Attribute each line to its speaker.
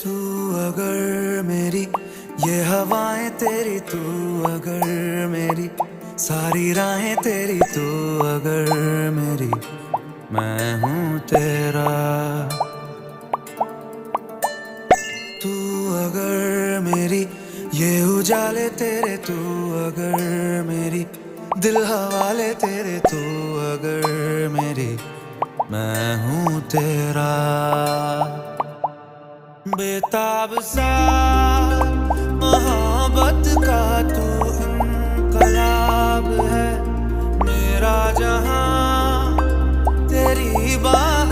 Speaker 1: तू अगर मेरी ये हवाएं तेरी, तू अगर मेरी सारी राहें तेरी, तू अगर मेरी मैं हूँ तेरा। तू अगर मेरी ये उजाले तेरे, तू अगर मेरी दिल हवाले तेरे, तू अगर मेरी मैं हूँ तेरा। बेताब सा मोहब्बत का तू इनकलाब है, मेरा जहां तेरी बात